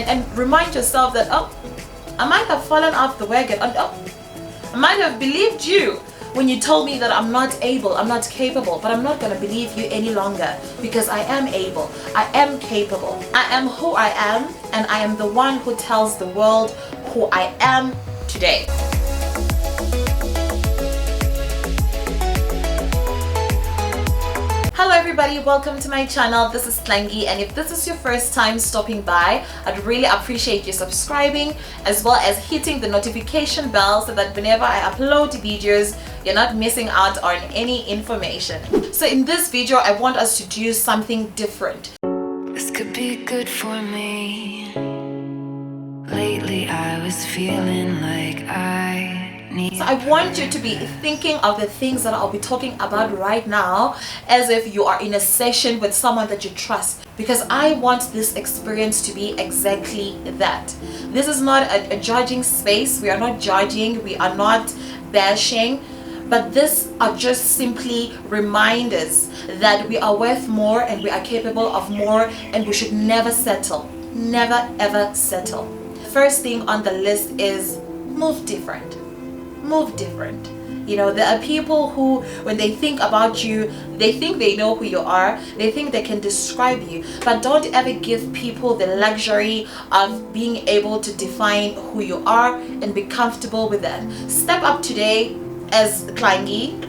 and remind yourself that, oh, I might have fallen off the wagon. Oh, I might have believed you when you told me that I'm not able, I'm not capable, but I'm not going to believe you any longer, because I am able, I am capable, I am who I am, and I am the one who tells the world who I am today. Hello everybody, welcome to my channel. This is Tlangi, and if this is your first time stopping by, I'd really appreciate you subscribing as well as hitting the notification bell so that whenever I upload videos, you're not missing out on any information. So in this video, I want us to do something different. This could be good for me. Lately I was feeling like So I want you to be thinking of the things that I'll be talking about right now as if you are in a session with someone that you trust, because I want this experience to be exactly that. This is not a judging space. We are not judging, we are not bashing, but these are just simply reminders that we are worth more and we are capable of more, and we should never settle. Never ever settle. First thing on the list is move different. Move different. You know, there are people who, when they think about you, they think they know who you are, they think they can describe you, but don't ever give people the luxury of being able to define who you are and be comfortable with that. Step up today as Tlangi.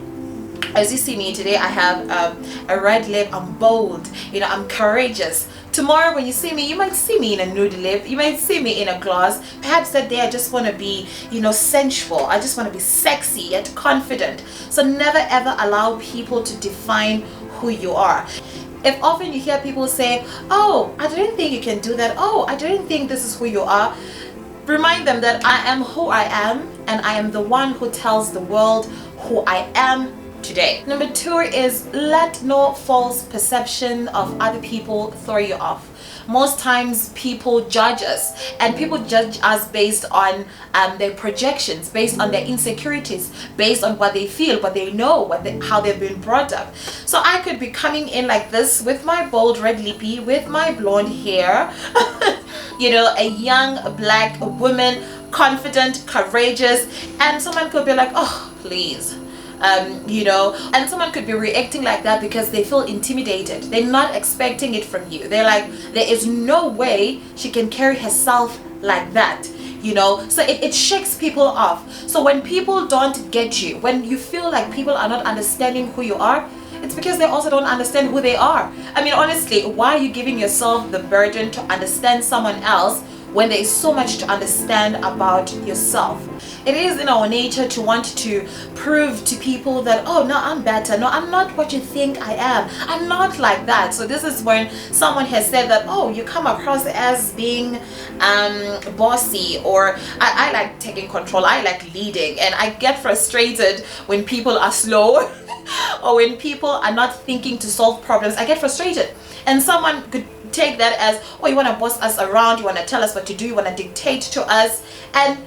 As you see me today, I have a red lip, I'm bold, you know, I'm courageous. Tomorrow when you see me, you might see me in a nude lip, you might see me in a gloss. Perhaps that day I just want to be, you know, sensual. I just want to be sexy yet confident. So never ever allow people to define who you are. If often you hear people say, oh, I didn't think you can do that, oh, I didn't think this is who you are, remind them that I am who I am, and I am the one who tells the world who I am today. Number 2 is let no false perception of other people throw you off. Most times people judge us, and people judge us based on their projections, based on their insecurities, based on what they feel, what they know, how they've been brought up. So I could be coming in like this with my bold red lippy, with my blonde hair, you know, a young black woman, confident, courageous, and someone could be like, oh, please. You know, and someone could be reacting like that because they feel intimidated. They're not expecting it from you. They're like, there is no way she can carry herself like that, you know. So it shakes people off. So when people don't get you, when you feel like people are not understanding who you are, it's because they also don't understand who they are. I mean, honestly, why are you giving yourself the burden to understand someone else when there is so much to understand about yourself? It is in our nature to want to prove to people that, oh, no, I'm better. No, I'm not what you think I am. I'm not like that. So this is when someone has said that, oh, you come across as being bossy, or I like taking control, I like leading, and I get frustrated when people are slow or when people are not thinking to solve problems. I get frustrated, and someone could take that as, oh, you want to boss us around, you want to tell us what to do, you want to dictate to us. And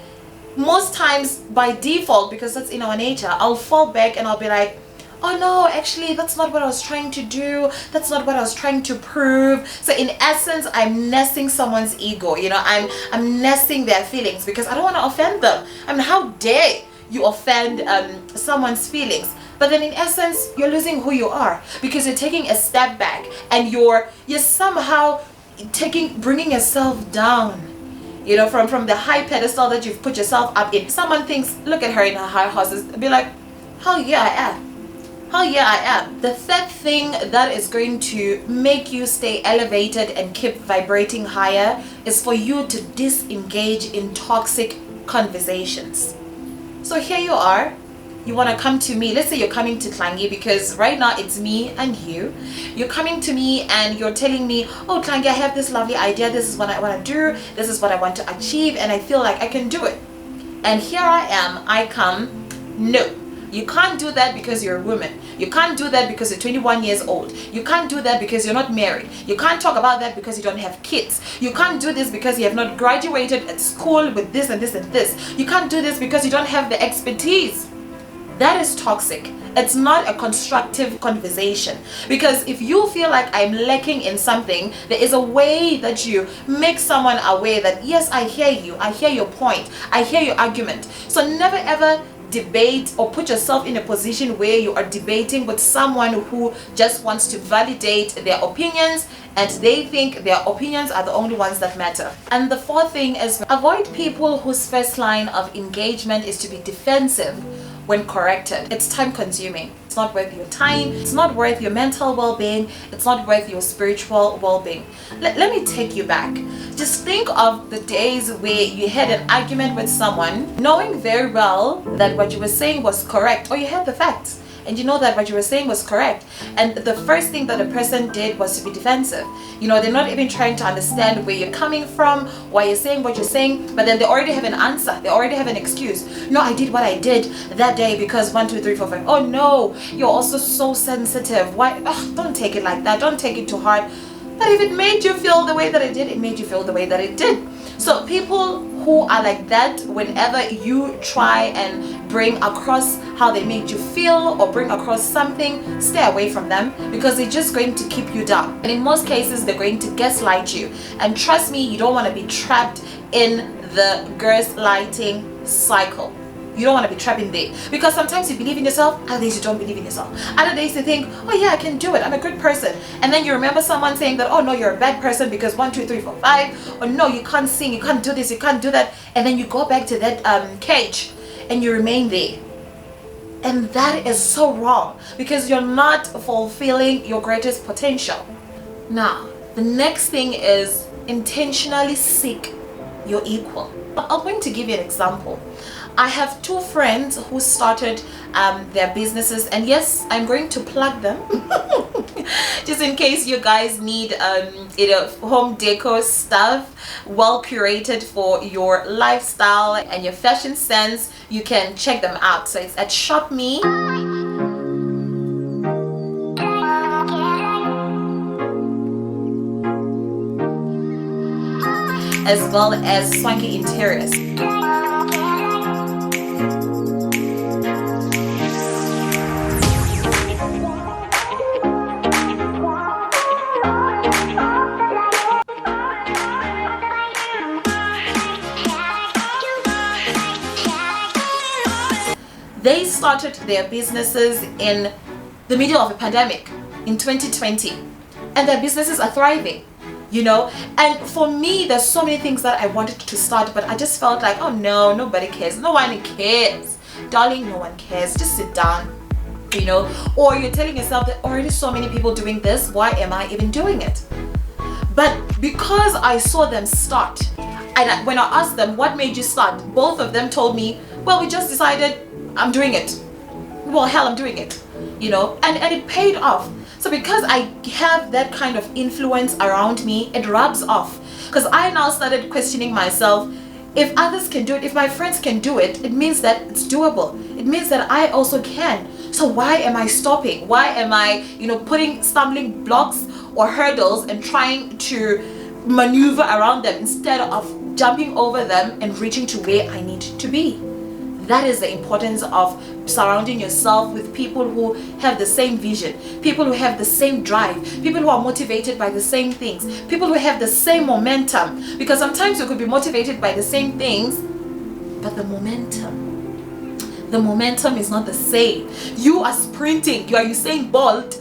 most times by default, because that's in our nature, I'll fall back and I'll be like, oh no, actually that's not what I was trying to do, that's not what I was trying to prove. So in essence, I'm nesting someone's ego, you know, I'm nesting their feelings because I don't want to offend them. I mean, how dare you offend someone's feelings? But then in essence, you're losing who you are because you're taking a step back and you're somehow bringing yourself down, you know, from the high pedestal that you've put yourself up in. Someone thinks, look at her in her high horses, be like, hell yeah, I am. Hell yeah, I am. The third thing that is going to make you stay elevated and keep vibrating higher is for you to disengage in toxic conversations. So here you are. You want to come to me, let's say you're coming to Tlangi because right now it's me and you. You're coming to me and you're telling me, oh Tlangi, I have this lovely idea, this is what I want to do, this is what I want to achieve, and I feel like I can do it. And here I am, I come, no. You can't do that because you're a woman. You can't do that because you're 21 years old. You can't do that because you're not married. You can't talk about that because you don't have kids. You can't do this because you have not graduated at school with this and this and this. You can't do this because you don't have the expertise. That is toxic, It's not a constructive conversation. Because if you feel like I'm lacking in something, there is a way that you make someone aware that, yes, I hear you, I hear your point, I hear your argument. So never ever debate or put yourself in a position where you are debating with someone who just wants to validate their opinions, and they think their opinions are the only ones that matter. And the fourth thing is, avoid people whose first line of engagement is to be defensive when corrected. It's time consuming. It's not worth your time. It's not worth your mental well-being. It's not worth your spiritual well-being. Let me take you back. Just think of the days where you had an argument with someone, knowing very well that what you were saying was correct, or you had the facts and you know that what you were saying was correct, and the first thing that the person did was to be defensive. You know, they're not even trying to understand where you're coming from, why you're saying what you're saying, but then they already have an answer, they already have an excuse. No, I did what I did that day because 1 2 3 4 5. Oh no, you're also so sensitive. Why? Ugh, don't take it like that, don't take it too hard. But if it made you feel the way that it did, it made you feel the way that it did. So people who are like that, whenever you try and bring across how they made you feel or bring across something, stay away from them, because they're just going to keep you down. And in most cases, they're going to gaslight you. And trust me, you don't want to be trapped in the gaslighting cycle. You don't want to be trapped in there, because sometimes you believe in yourself, other days you don't believe in yourself. Other days you think, oh yeah, I can do it, I'm a good person, and then you remember someone saying that, oh no, you're a bad person because 1 2 3 4 5, or no, you can't sing, you can't do this, you can't do that, and then you go back to that cage and you remain there. And that is so wrong, because you're not fulfilling your greatest potential. Now, the next thing is intentionally seek your equal. I'm going to give you an example. I have 2 friends who started their businesses, and yes, I'm going to plug them just in case you guys need home decor stuff well curated for your lifestyle and your fashion sense. You can check them out. So it's at Shop Me, as well as Swanky Interiors. They started their businesses in the middle of a pandemic in 2020, and their businesses are thriving, you know. And for me, there's so many things that I wanted to start, but I just felt like, oh no, nobody cares, no one cares, darling, no one cares, just sit down, you know. Or you're telling yourself that already so many people doing this, why am I even doing it? But because I saw them start, and when I asked them what made you start, both of them told me, well, we just decided, I'm doing it. Well, hell, I'm doing it, you know, and it paid off. So because I have that kind of influence around me, it rubs off, because I now started questioning myself. If others can do it, if my friends can do it, it means that it's doable. It means that I also can. So why am I stopping? Why am I, you know, putting stumbling blocks or hurdles and trying to maneuver around them instead of jumping over them and reaching to where I need to be? That is the importance of surrounding yourself with people who have the same vision, people who have the same drive, people who are motivated by the same things, people who have the same momentum. Because sometimes you could be motivated by the same things, but the momentum is not the same. You are sprinting, you are Usain Bolt,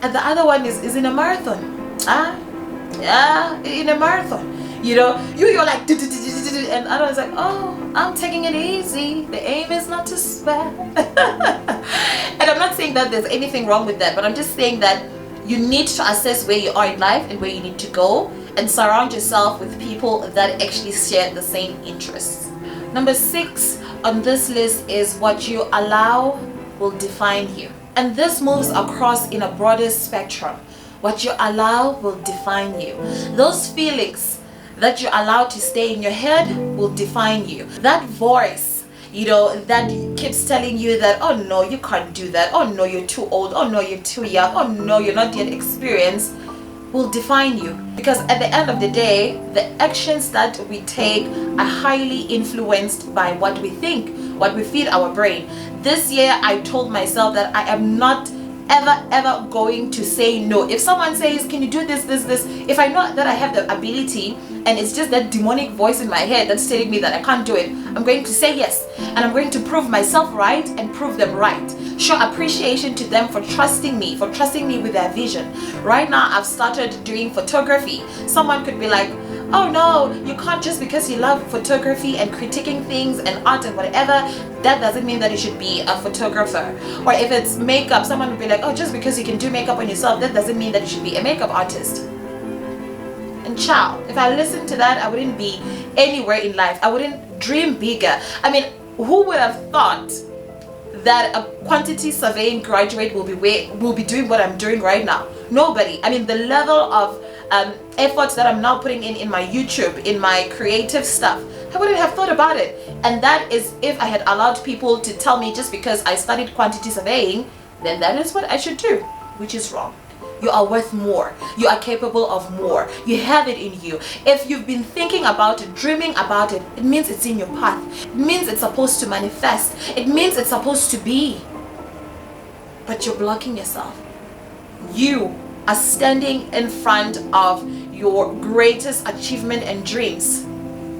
and the other one is in a marathon. In a marathon. You know, you're like, and the other one's like, oh, I'm taking it easy. The aim is not to sweat. And I'm not saying that there's anything wrong with that, but I'm just saying that you need to assess where you are in life and where you need to go, and surround yourself with people that actually share the same interests. Number 6 on this list is what you allow will define you. And this moves across in a broader spectrum. What you allow will define you. Those feelings that you allow to stay in your head will define you. That voice, you know, that keeps telling you that, oh no, you can't do that, oh no, you're too old, oh no, you're too young, oh no, you're not yet experienced, will define you. Because at the end of the day, the actions that we take are highly influenced by what we think, what we feed our brain. This year I told myself that I am not ever going to say no. If someone says, can you do this, if I know that I have the ability and it's just that demonic voice in my head that's telling me that I can't do it, I'm going to say yes, and I'm going to prove myself right and prove them right. Show appreciation to them for trusting me with their vision. Right now I've started doing photography. Someone could be like, oh no, you can't, just because you love photography and critiquing things and art and whatever, that doesn't mean that you should be a photographer. Or if it's makeup, someone would be like, oh, just because you can do makeup on yourself, that doesn't mean that you should be a makeup artist. And child, if I listened to that, I wouldn't be anywhere in life. I wouldn't dream bigger. I mean, who would have thought that a quantity surveying graduate will be doing what I'm doing right now? Nobody. I mean, the level of efforts that I'm now putting in my YouTube, in my creative stuff, I wouldn't have thought about it. And that is if I had allowed people to tell me just because I studied quantity surveying, then that is what I should do, which is wrong. You are worth more. You are capable of more. You have it in you. If you've been thinking about it, dreaming about it, it means it's in your path. It means it's supposed to manifest. It means it's supposed to be. But you're blocking yourself. You are standing in front of your greatest achievement and dreams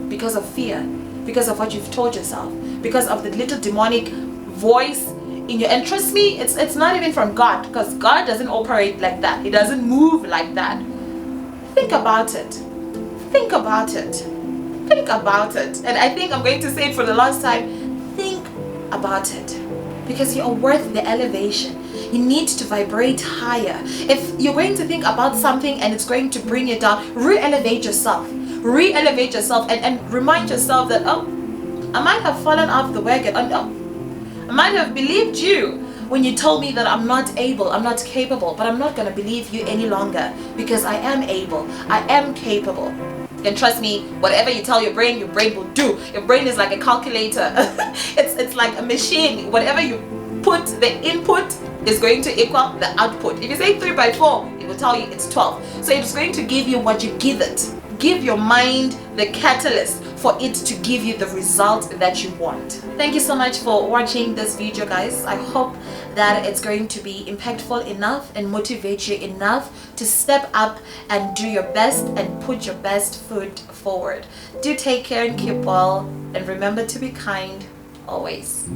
because of fear, because of what you've told yourself, because of the little demonic voice in your, and trust me, it's not even from God, because God doesn't operate like that. He doesn't move like that. Think about it. Think about it. Think about it. And I think I'm going to say it for the last time. Think about it, because you are worth the elevation. You need to vibrate higher. If you're going to think about something and it's going to bring you down, re-elevate yourself. Re-elevate yourself and remind yourself that, oh, I might have fallen off the wagon. I might have believed you when you told me that I'm not able, I'm not capable, but I'm not going to believe you any longer, because I am able, I am capable. And trust me, whatever you tell your brain will do. Your brain is like a calculator. it's like a machine. Whatever you put, the input is going to equal the output. If you say 3 by 4, it will tell you it's 12. So it's going to give you what you give it. Give your mind the catalyst for it to give you the result that you want. Thank you so much for watching this video, guys. I hope that it's going to be impactful enough and motivate you enough to step up and do your best and put your best foot forward. Do take care and keep well, and remember to be kind always.